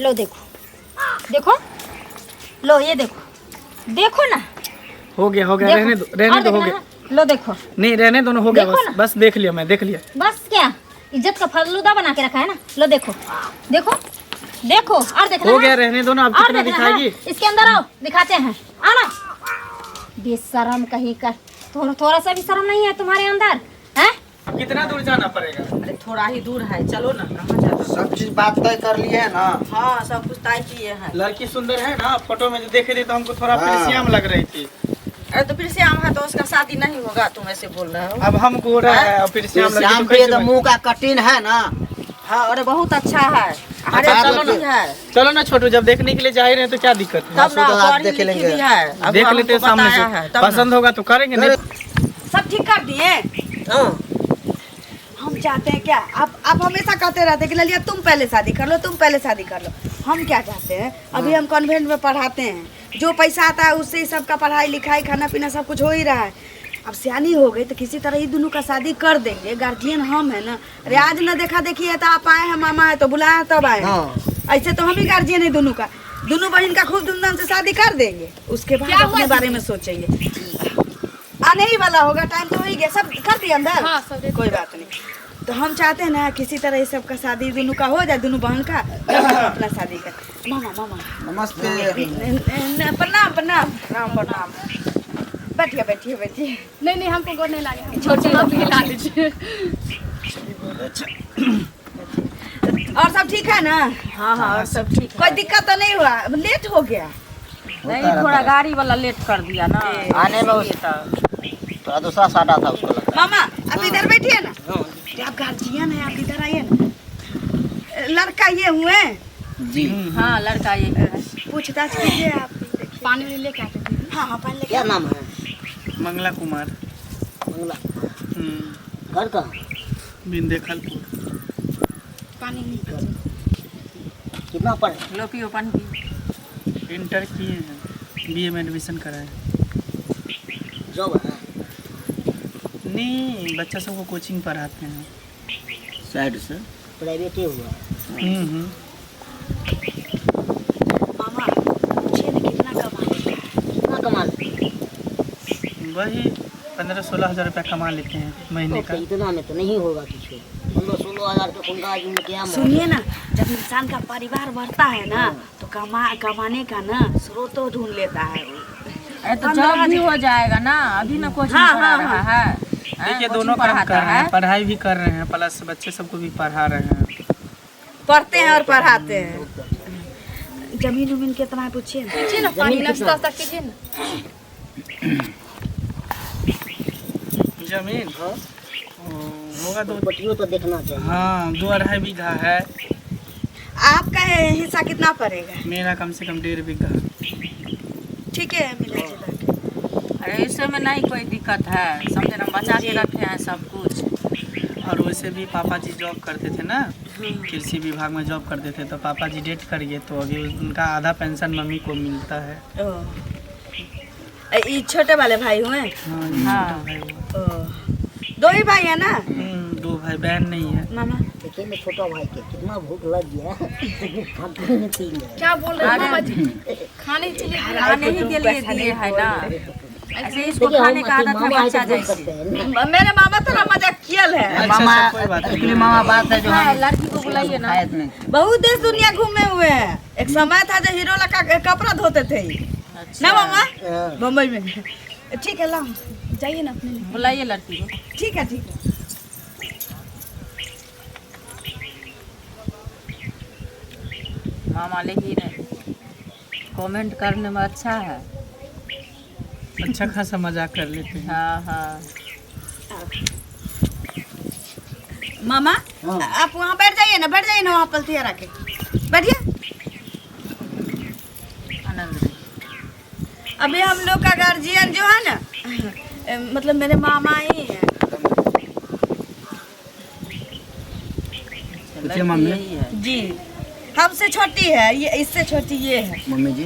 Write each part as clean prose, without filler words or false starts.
लो देखो देखो, लो ये देखो, देखो ना। हो गया रहने दो हो गया। लो देखो, नहीं रहने दो ना, हो गया देखो बस देख लिया मैं, देख लिया। बस क्या इज्जत का फलूदा बना के रखा है ना। लो देखो देखो देखो, और देखना हो गया रहने दो ना, अब कितना दिखाएगी। इसके अंदर आओ, दिखाते हैं। आना बेशरम कहीं का, थोड़ा सा भी शर्म नहीं है तुम्हारे अंदर है? कितना दूर जाना पड़ेगा? अरे थोड़ा ही दूर है, चलो ना। कहाँ जाना? सब चीज बात तय कर लिए है ना। हाँ सब कुछ तय किए हैं। लड़की सुंदर है ना, फोटो में जो देखे थे तो हमको थोड़ा प्रिसियम लग रही थी। अरे तो फिर से आम है तो उसका शादी नहीं होगा, तुम ऐसे बोल रहे हो। अब हम गोरा है और प्रिसियम श्याम पे तो मुंह का कटिन है ना। हाँ अरे बहुत अच्छा है। अरे अच्छा, चलो तो ना है। चलो ना छोटू, जब देखने के लिए जा ही रहे हैं तो क्या दिक्कत है। तब ना तो आप पढ़ी देख लिखी लेंगे। भी है। अब देख हमको लेते हैं सामने बताया से, है, तब ना। पसंद होगा तो करेंगे। नहीं सब ठीक कर दिए। हाँ। हम चाहते हैं क्या, आप हमेशा कहते रहते हैं कि ललिया तुम पहले शादी कर लो, तुम पहले शादी कर लो। हम क्या चाहते हैं, अभी हम कॉन्वेंट में पढ़ाते हैं, जो पैसा आता है उससे ही सबका पढ़ाई लिखाई खाना पीना सब कुछ हो ही रहा है। अब सियानी हो गई तो किसी तरह ही दोनों का शादी कर देंगे। गार्जियन हम है ना। अरे आज न देखा देखी है तो आप आए हैं, मामा है तो बुलाया तब आए हैं। ऐसे तो हम ही गार्जियन है दोनों का। दोनों बहन का खूब धूमधाम से शादी कर देंगे, उसके बाद अपने बारे में सोचेंगे। आने ही वाला होगा, टाइम तो हो ही गया। सब कर दिया अंदर। हाँ, कोई बात नहीं। तो हम चाहते हैं ना किसी तरह ये सब का शादी दोनों का हो जाए, दोनों बहन का, अपना शादी कर। मामा नमस्ते। प्रणाम प्रणाम राम प्रणाम। बैठिए बैठिए बैठिए। नहीं हमको गोर नहीं लागे, छोटे लोग भी ला लीजिए। और सब ठीक है ना? हाँ हाँ और सब ठीक है। कोई दिक्कत तो नहीं हुआ? लेट हो गया नहीं, थोड़ा गाड़ी वाला लेट कर दिया ना आने में थोड़ा दूसरा साड़ा था उसको लगा। मामा आप इधर बैठिए ना। आप गार्जियन है, आप इधर आइए ना। लड़का ये हुए? जी हाँ लड़का ये है। पूछताछ कीजिए आप। पानी वानी लेके आते थे। हाँ पानी लेके। क्या नाम है? मंगला कुमार। मंगला। घर कहाँ? बिंदेखलपुर। पानी नहीं कितना पढ़े? लो पियो पानी। इंटर किए हैं, बीए में एडमिशन कराए। जॉब है? नहीं, बच्चा सबको कोचिंग पढ़ाते हैं। साइड से प्राइवेट ही हुआ। मामा पूछिए ना कितना कमाएगा? कितना कमा लेते? वही 15-16 हज़ार रुपया कमा लेते हैं महीने का। इतना में तो नहीं होगा कुछ। 15-16 हज़ार तो कुंगा जी में क्या? सुनिए ना, जब इंसान का परिवार बढ़ता है ना तो कमाने का ना स्रोत तो ढूंढ लेता है वो। अरे तो जॉब भी हो जाएगा ना, अभी ना कोचिंग पढ़ा रहा है। देखिए दोनों काम कर रहे हैं, पढ़ाई भी कर रहे हैं प्लस बच्चे सबको भी पढ़ा रहे हैं। पढ़ते हैं और पढ़ाते हैं। जमीन उमीन कितना है पूछिए ना। कीजिए ना, पानी नाश्ता वास्ता कीजिए ना। जमीन होगा दो, बटियों तो देखना चाहिए। हाँ 2-2.5 बीघा है। आपका हिस्सा कितना पड़ेगा? मेरा कम से कम 1.5 बीघा। ठीक है मिला जुला के। अरे इससे में नहीं कोई दिक्कत है, समझे ना, बचा के रखे हैं सब कुछ। और वैसे भी पापा जी जॉब करते थे ना, कृषि विभाग में जॉब करते थे, तो पापा जी डेट कर गए तो अभी उनका आधा पेंशन मम्मी को मिलता है। ये छोटे वाले भाई हुए? हाँ, ये हाँ। छोटा भाई हुआ। दो ही भाई है ना? 2 भाई, बहन नहीं है। मामा देखिए मैं छोटा भाई के कितना भूख लग गया। खाते में पी गया। क्या बोल रहे हैं मामा जी? खाने के लिए खाने ही के लिए दिए है ना, ऐसे इसको खाने का आदत है बच्चा जैसे। मेरे मामा थोड़ा मजाक कियल है। अच्छा, मामा सब कोई बात नहीं। एक्चुअली मामा बात है जो हाँ, हम लड़की को बुलाइए ना। शायद में बहुत देश दुनिया घूमे हुए हैं। एक समय था जब हीरो का कपड़ा धोते थे ना मामा, मुंबई में। ठीक है ला जाइए ना अपने लिए। बुलाइए लड़की को। ठीक है ठीक है। मामा लेकिन कमेंट करने में अच्छा है। अच्छा खासा मजाक कर लेते हैं। हाँ हाँ मामा आप वहाँ बैठ जाइए ना, बैठ जाइए ना वहाँ पलथिया रखे। बैठिए। आनंद। अभी हम लोग का गार्जियन जो है ना, मतलब मेरे मामा ही है। मम्मी यही है जी हमसे छोटी है ये, इससे छोटी ये है। मम्मी जी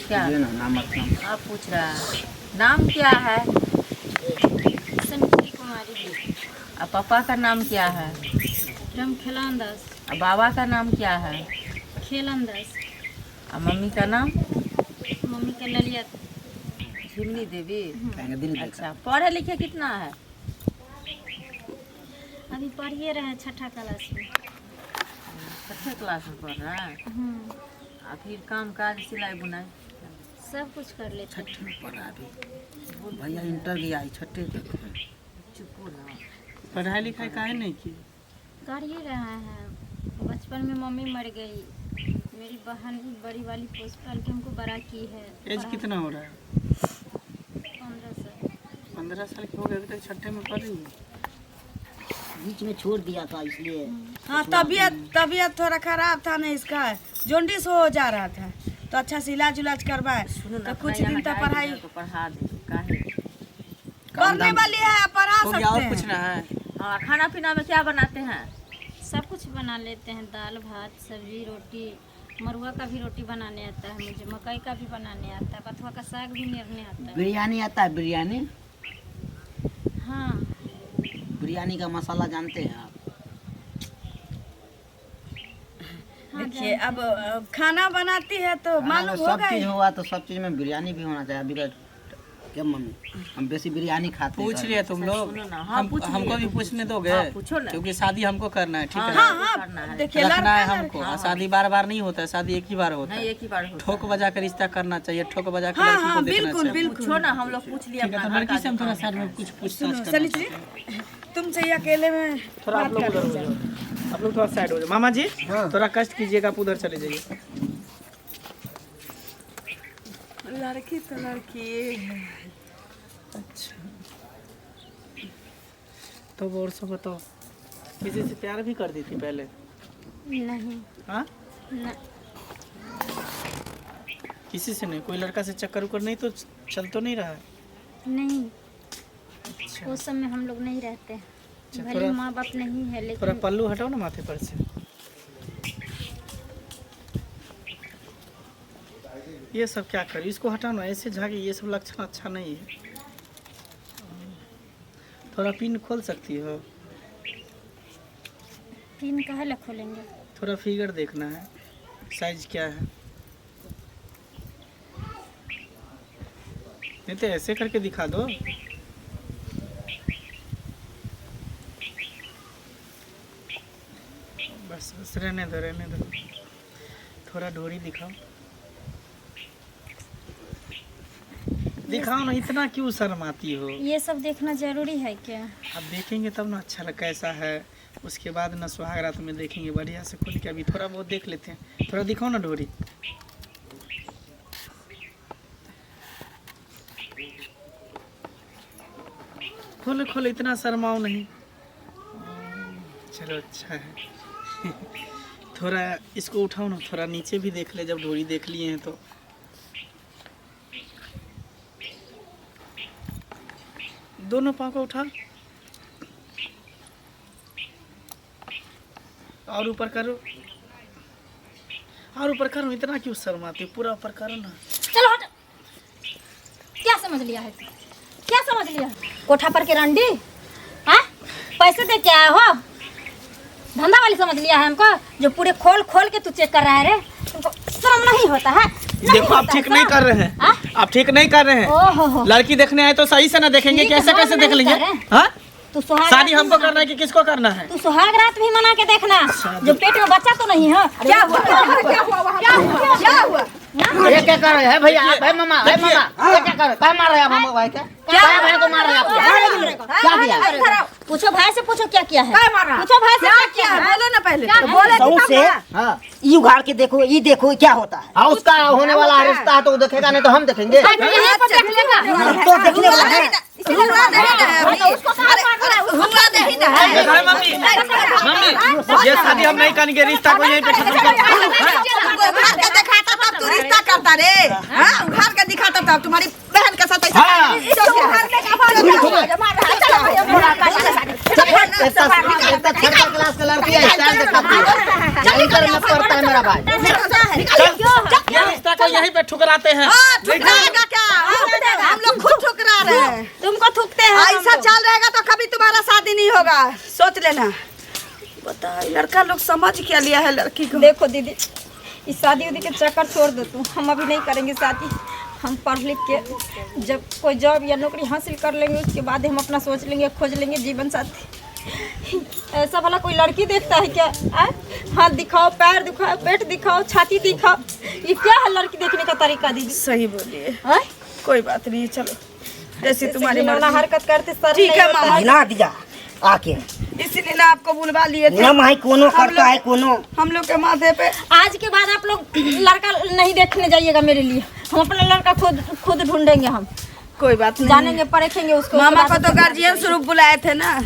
क्या ये ना नाम अपना आप पूछ रहा है? नाम क्या है? संजीव कुमारी। और पापा का नाम क्या है? रामखेलान दास। और बाबा का नाम क्या है? खेलंदाज। और मम्मी का नाम? मम्मी के ललिया। झिमनी देवी। अच्छा, पढ़े लिखे कितना है? अभी पढ़िए रहे हैं 6ठा क्लास में। 6ठे क्लास में पढ़ रहा है। और फिर काम काज सिलाई बुनाई सब कुछ कर लेते हैं। भैया इंटर गया 6ठे चुप ना। पढ़ाई लिखाई काहे नहीं की? कर ही रहे हैं। बचपन में मम्मी मर गई, मेरी बहन बड़ी वाली पोस्ट पाल के हमको बड़ा की है। एज कितना हो रहा है? 15 साल। 15 साल की हो गए, अभी तक 6ठे में पढ़ रही है। बीच में छोड़ दिया था इसलिए। हाँ, तबीयत थोड़ा खराब था ना इसका, जोंडिस हो जा रहा था, तो अच्छा से इलाज उलाज करवाए तो कुछ दिन तक पढ़ाई तो पढ़ा दे। काहे? करने वाली है, पढ़ा हो सकते गया, और हैं। पूछना है? हाँ, खाना पीना में क्या बनाते हैं? सब कुछ बना लेते हैं, दाल भात सब्जी रोटी। मरुआ का भी रोटी बनाने आता है मुझे, मकई का भी बनाने आता है, बथुआ का साग भी नेरने आता है। बिरयानी आता है? बिरयानी हाँ, बिरयानी का मसाला जानते हैं आप? देखिए, अब खाना बनाती है तो मालूम सब होगा चीज ही। हुआ तो सब चीज में बिरयानी भी होना चाहिए। अभी का क्या मम्मी, हम बेसी बिरयानी खाते हैं। पूछ लिए तुम लोग? सुनो ना, हाँ, पूछ लिए। हमको भी पूछने दोगे? हाँ, पूछो ना। क्योंकि शादी हमको करना है, ठीक है? हाँ हाँ, करना है। देखिए रखना है लड़का हमको। लड़का। शादी बार बार नहीं होता है, शादी एक ही बार होता नहीं, है। एक ही बार होता ठोक बजा कर रिश्ता करना चाहिए, ठोक बजा कर हाँ लड़की को हाँ, देखना बिल्कुल चाहिए। बिल्कुल। पूछो ना, हम लोग पूछ लिए ठीक है, अपना तो घर लड़की का से हम थोड़ा दुकान साइड में कुछ पूछताछ करना सनी चाहते जी, हैं। तुमसे ये अकेले में थोड़ा आप लोग उधर हो जाओ, आप लोग थोड़ा साइड हो जाओ। मामा जी थोड़ा कष्ट कीजिएगा, आप उधर चले जाइए। लड़की तो लड़की है। अच्छा, तो और सब बताओ, किसी से प्यार भी कर दी थी पहले? नहीं हाँ, न, किसी से नहीं? कोई लड़का से चक्कर उक्कर नहीं तो चल तो नहीं रहा है? नहीं, अच्छा, उस समय हम लोग नहीं रहते, भले थोड़ा- माँ बाप नहीं है थोड़ा लेकिन पल्लू हटाओ ना माथे पर से। ये सब क्या करी, इसको हटाओ ना, ऐसे झागे, ये सब लक्षण अच्छा नहीं है। थोड़ा पिन खोल सकती हो? पिन काहे ला खोलेंगे? थोड़ा फिगर देखना है, साइज क्या है। नहीं तो ऐसे करके दिखा दो। बस बस, रहने दो रहने दो। थोड़ा डोरी दिखाओ, दिखाओ ना, इतना क्यों शर्माती हो? ये सब देखना जरूरी है क्या? अब देखेंगे तब ना अच्छा लग कैसा है, उसके बाद ना सुहाग रात में देखेंगे बढ़िया से खुल के। अभी थोड़ा बहुत देख लेते हैं, थोड़ा दिखाओ ना डोरी। खोलो खोलो, इतना शर्माओ नहीं। चलो अच्छा है। थोड़ा इसको उठाओ ना, थोड़ा नीचे भी देख ले, जब डोरी देख लिए हैं तो। दोनों पाँव को उठा और ऊपर करो, और ऊपर करो। इतना क्यों शर्माते हो? पूरा ऊपर करो ना। चलो हट। क्या समझ लिया है? क्या समझ लिया है? कोठा पर के रंडी, हाँ? पैसे दे के आए हो? धंधा वाली समझ लिया है हमको, जो पूरे खोल खोल के तू चेक कर रहा है रे? तुमको शर्म नहीं होता है? नहीं देखो, आप होता ठीक है नहीं शर्म? कर रहे हैं। हाँ? आप ठीक नहीं कर रहे हैं। ओहो हो, लड़की देखने आए तो सही से ना देखेंगे, ठीक, कैसे हम कैसे देख नहीं लेंगे? कर रहे हैं। हाँ, तू सुहाग शादी रात हमको भी करना है कि किसको करना है? तू सुहाग रात भी मना के देखना, जो पेट में बच्चा तो नहीं है। क्या हुआ? क्या हुआ? ये क्या कर रहे हैं भैया? भाई मामा, भाई मामा, ये क्या कर रहे हैं? क्या मार रहे हैं आप हम भाई? क्या भाई को मार रहे हैं आप? क्या किया? पूछो भाई से, पूछो क्या किया है? पूछो भाई से क्या किया है? बोलो ना पहले, क्या तो बोले सौ से हाँ, ये उघाड़ के देखो, ये देखो क्या होता है। हाँ, उसका होने वाला रिश्ता है तो वो देखेगा, नहीं तो हम देखेंगे। यहीं पर देख लेगा। तो देखने वाला है। हुआ नहीं ना है अभी। अरे, हुआ नहीं ना है। देखो है मम्मी, मम्मी, ये शादी हम नहीं करेंगे, रिश्ता को यहीं पे खत्म कर। तुमको उघाड़ के दिखाता तब तू रिश्ता करता रे। हाँ, उघाड़ के दिखाता तब तुम्हारी बहन के साथ ऐसा हाँ। थर्ड क्लास का लड़की है, स्टाइल दिखाती है। इंटर में पढ़ता है मेरा भाई। ये रिश्ता को यहीं पे ठुकराते हैं। ठुकराएगा क्या? हम लोग खुद ठुकरा रहे हैं। तुमको थूकते हैं। ऐसा चल रहेगा तो कभी तुम्हारा शादी नहीं होगा, सोच लेना। बता, लड़का लोग समझ क्या लिया है लड़की को। देखो दीदी, इस शादी उदी के चक्कर छोड़ दो तू, हम अभी नहीं करेंगे शादी। हम पढ़ लिख के जब कोई जॉब या नौकरी हासिल कर लेंगे उसके बाद हम अपना सोच लेंगे, खोज लेंगे जीवन साथी। ऐसा भला कोई लड़की देखता है क्या? हाथ दिखाओ, पैर दिखाओ, पेट दिखाओ, छाती दिखाओ, ये क्या है लड़की देखने का तरीका दीदी? सही बोलिए, हैं? कोई बात नहीं, चलो जैसे तुम्हारी घिनौना मर्जी। हरकत करते सर ठीक नहीं है होता मामा, ना दिया आके इसीलिए ना आपको बुलवा लिए थे। ना माई कोनो हम करता लोग- है कोनो। हम लोग के माथे पे आज के बाद आप लोग लड़का नहीं देखने जाइएगा मेरे लिए, हम अपना लड़का खुद ढूंढेंगे, हम कोई बात नहीं। जानेंगे, परखेंगे उसको। उसके मामा बाद को तो गार्जियन स्वरूप बुलाए थे ना।